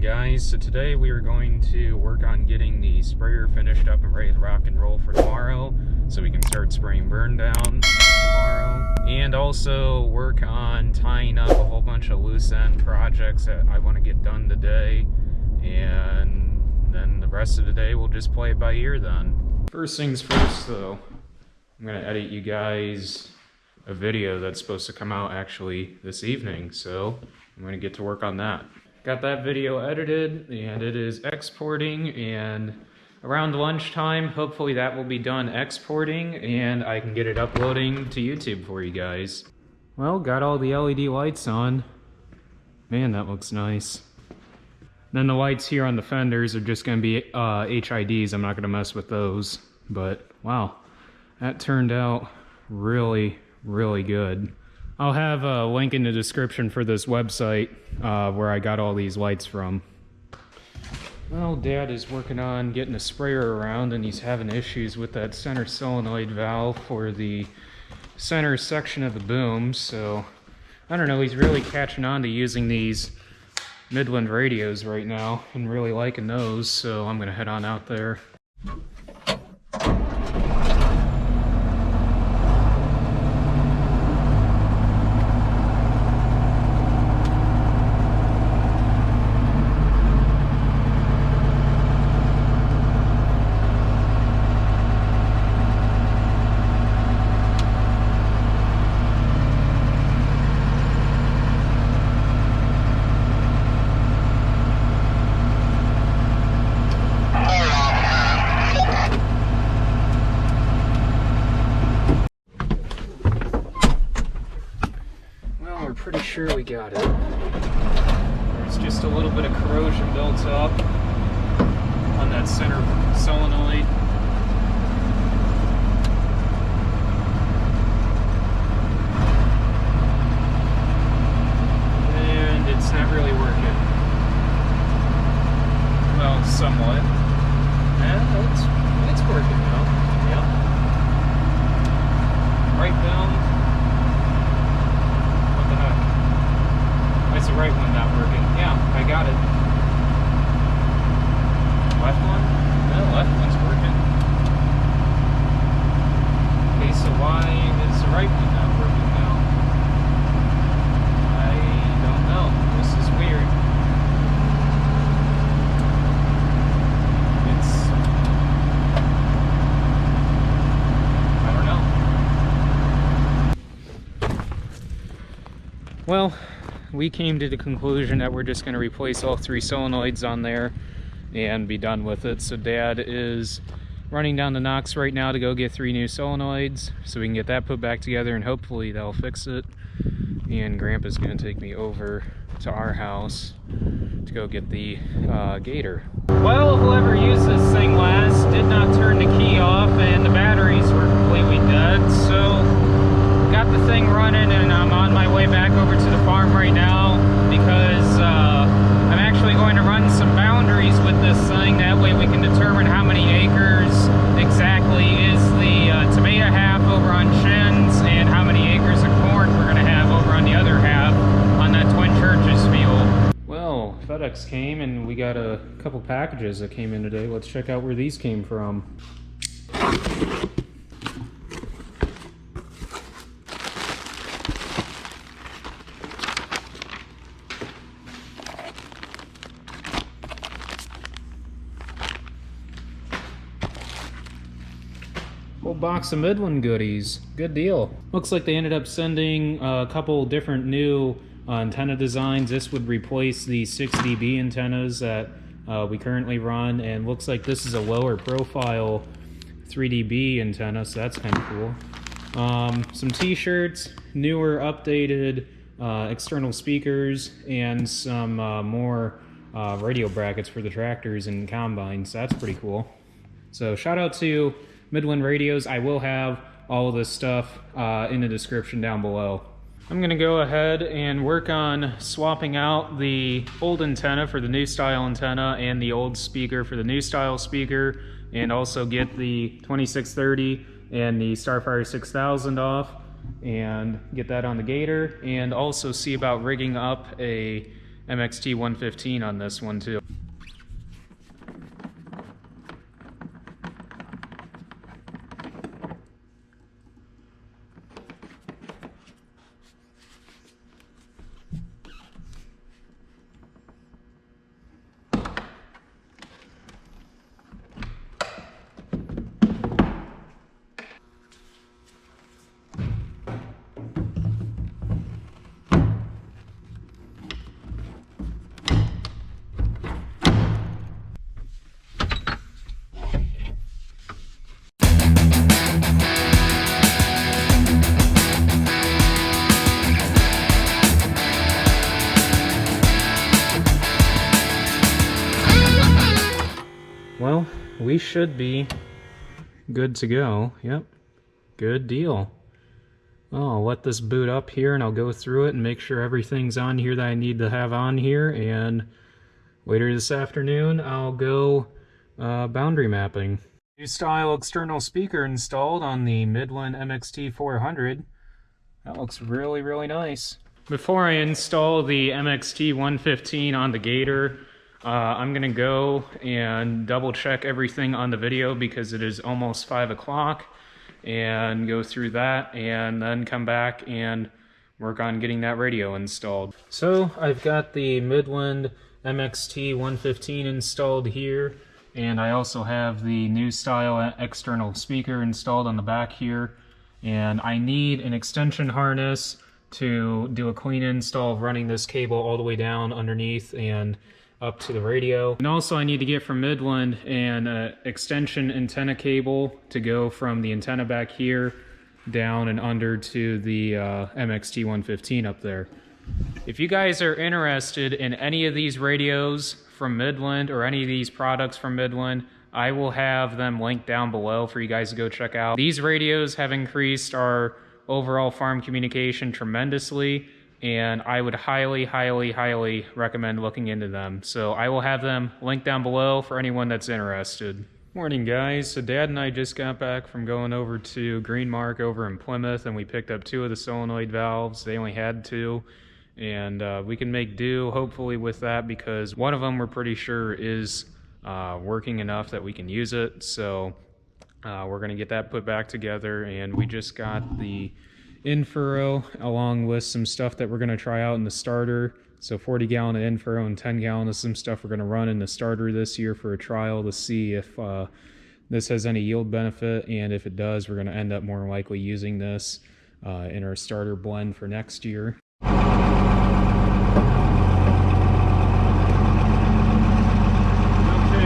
guys. So today we are going to work on getting the sprayer finished up and ready to rock and roll for tomorrow so we can start spraying burn down tomorrow, and also work on tying up a whole bunch of loose end projects that I want to get done today, and then the rest of the day we'll just play it by ear then. First things first though, I'm going to edit you guys a video that's supposed to come out actually this evening, so I'm going to get to work on that. Got that video edited and it is exporting, and around lunchtime hopefully that will be done exporting and I can get it uploading to YouTube for you guys. Well, got all the LED lights on. Man, that looks nice. Then the lights here on the fenders are just going to be HIDs. I'm not going to mess with those, but wow, that turned out really good. I'll have a link in the description for this website where I got all these lights from. Well, Dad is working on getting a sprayer around and he's having issues with that center solenoid valve for the center section of the boom, so I don't know, he's really catching on to using these Midland Radios right now and really liking those, so I'm gonna head on out there. Pretty sure we got it. There's just a little bit of corrosion built up on that center solenoid. And it's not really working. Well, somewhat. Yeah, it's working now. Yeah. Right down. It's the right one not working. Yeah, I got it. Left one? No, left one's working. Okay, so why is the right one not working now? I don't know. This is weird. I don't know. Well, we came to the conclusion that we're just going to replace all 3 solenoids on there and be done with it. So Dad is running down to Knox right now to go get 3 new solenoids so we can get that put back together, and hopefully that'll fix it. And Grandpa's going to take me over to our house to go get the Gator. Well, whoever used this thing last did not turn the key off and the batteries were completely dead, so got the thing running and I'm on my way back over to the farm right now because I'm actually going to run some boundaries with this thing. That way we can determine how many acres exactly is the tomato half over on Shins and how many acres of corn we're going to have over on the other half on that Twin Churches field. Well, FedEx came and we got a couple packages that came in today. Let's check out where these came from. Whole box of Midland goodies. Good deal. Looks like they ended up sending a couple different new antenna designs. This would replace the 6 dB antennas that we currently run, and looks like this is a lower profile 3 dB antenna, so that's kind of cool. Some t-shirts, newer updated external speakers, and some more radio brackets for the tractors and combines. So that's pretty cool. So shout out to Midland Radios. I will have all of this stuff in the description down below. I'm gonna go ahead and work on swapping out the old antenna for the new style antenna and the old speaker for the new style speaker, and also get the 2630 and the Starfire 6000 off and get that on the Gator, and also see about rigging up a MXT 115 on this one too. Well, we should be good to go. Yep, good deal. Oh, I'll let this boot up here and I'll go through it and make sure everything's on here that I need to have on here, and later this afternoon I'll go boundary mapping. New style external speaker installed on the Midland MXT 400. That looks really, really nice. Before I install the MXT 115 on the Gator, I'm gonna go and double check everything on the video because it is almost 5 o'clock, and go through that and then come back and work on getting that radio installed. So I've got the Midland MXT 115 installed here, and I also have the new style external speaker installed on the back here, and I need an extension harness to do a clean install of running this cable all the way down underneath and up to the radio. And also I need to get from Midland an extension antenna cable to go from the antenna back here down and under to the MXT 115 up there. If you guys are interested in any of these radios from Midland or any of these products from Midland, I will have them linked down below for you guys to go check out. These radios have increased our overall farm communication tremendously, and I would highly, highly, highly recommend looking into them. So I will have them linked down below for anyone that's interested. Morning guys, so Dad and I just got back from going over to Greenmark over in Plymouth, and we picked up 2 of the solenoid valves. They only had 2, and we can make do hopefully with that because one of them we're pretty sure is working enough that we can use it. So we're gonna get that put back together, and we just got the in-furrow along with some stuff that we're going to try out in the starter. So 40 gallon of in-furrow and 10 gallon of some stuff we're going to run in the starter this year for a trial to see if this has any yield benefit, and if it does, we're going to end up more likely using this in our starter blend for next year. Okay,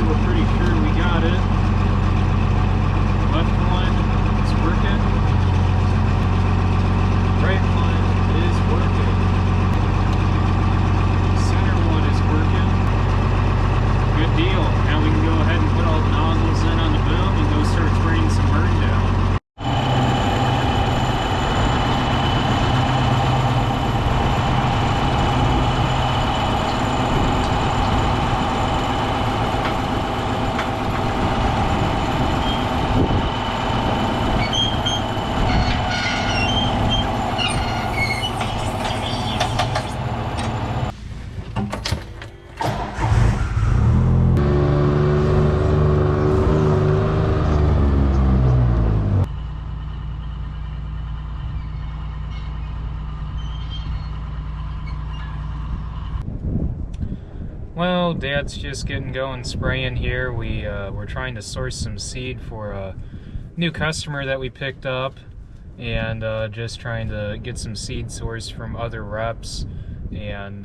we're pretty sure we got it. Left one is working. Right one is working. Center one is working. Good deal. Now we can go ahead and put all the nozzles in on the boom and go start spraying some burn down. Well, Dad's just getting going spraying here. We're trying to source some seed for a new customer that we picked up, and just trying to get some seed sourced from other reps, and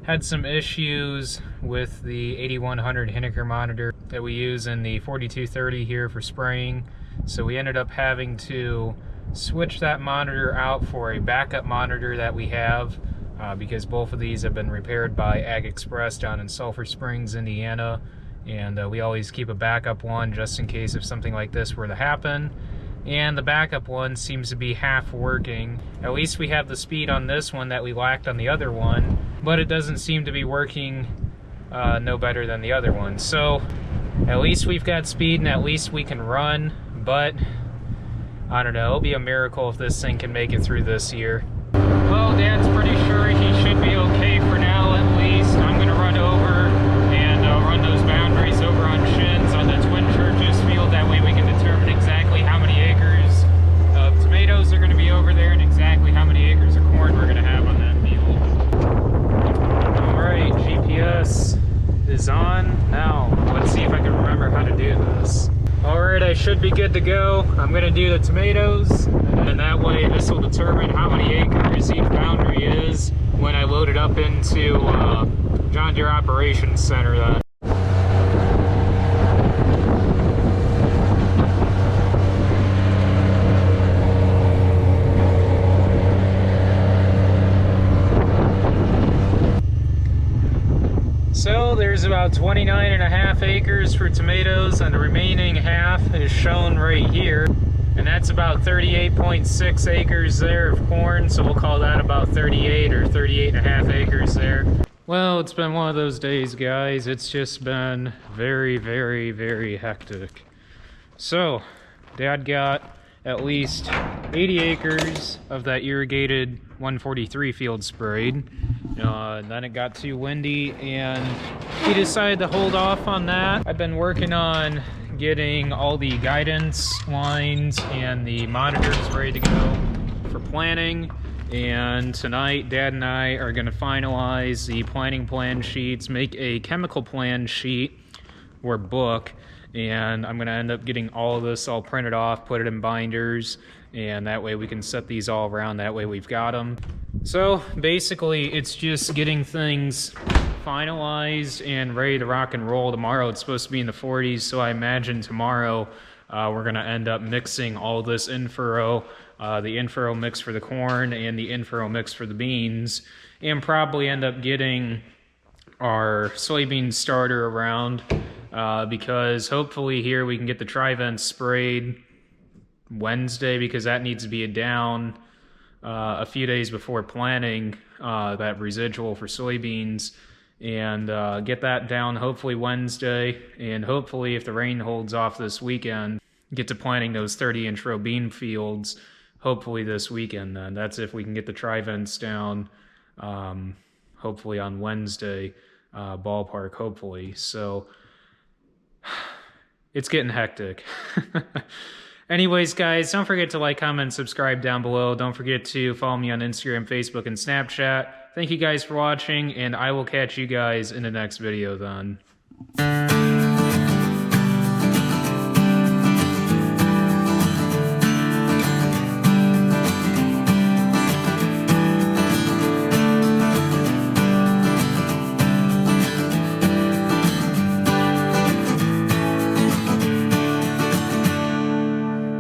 had some issues with the 8100 Henniker monitor that we use in the 4230 here for spraying. So we ended up having to switch that monitor out for a backup monitor that we have, because both of these have been repaired by Ag Express down in Sulphur Springs, Indiana, and we always keep a backup one just in case if something like this were to happen. And the backup one seems to be half working. At least we have the speed on this one that we lacked on the other one, but it doesn't seem to be working no better than the other one. So at least we've got speed and at least we can run, but I don't know, it'll be a miracle if this thing can make it through this year. Well, Dad's pretty sure he should be okay for now at least. I'm gonna run over and run those boundaries over on Shins on the Twin Churches field. That way we can determine exactly how many acres of tomatoes are gonna be over there and exactly how many acres of corn we're gonna have on that field. All right, GPS is on. Now, let's see if I can remember how to do this. All right, I should be good to go. I'm gonna do the tomatoes, and that way this will determine how many acres each boundary is when I load it up into John Deere Operations Center then. So there's about 29.5 acres for tomatoes, and the remaining half is shown right here. And that's about 38.6 acres there of corn, so we'll call that about 38 or 38.5 acres there. Well, it's been one of those days, guys. It's just been very, very, very hectic. So, Dad got at least 80 acres of that irrigated 143 field sprayed. Then it got too windy and he decided to hold off on that. I've been working on getting all the guidance lines and the monitors ready to go for planting. And tonight, Dad and I are going to finalize the planting plan sheets, make a chemical plan sheet or book, and I'm going to end up getting all of this all printed off, put it in binders, and that way we can set these all around. That way we've got them. So basically, it's just getting things finalized and ready to rock and roll. Tomorrow it's supposed to be in the 40s, so I imagine tomorrow we're going to end up mixing all this in-furrow, the in-furrow mix for the corn and the in-furrow mix for the beans, and probably end up getting our soybean starter around because hopefully here we can get the tri-vent sprayed Wednesday, because that needs to be down a few days before planting that residual for soybeans, and get that down hopefully Wednesday, and hopefully if the rain holds off this weekend, get to planting those 30-inch row bean fields hopefully this weekend. Then that's if we can get the tri-vents down hopefully on Wednesday, ballpark hopefully. So it's getting hectic. Anyways, guys, don't forget to like, comment, subscribe down below. Don't forget to follow me on Instagram, Facebook, and Snapchat. Thank you guys for watching, and I will catch you guys in the next video then.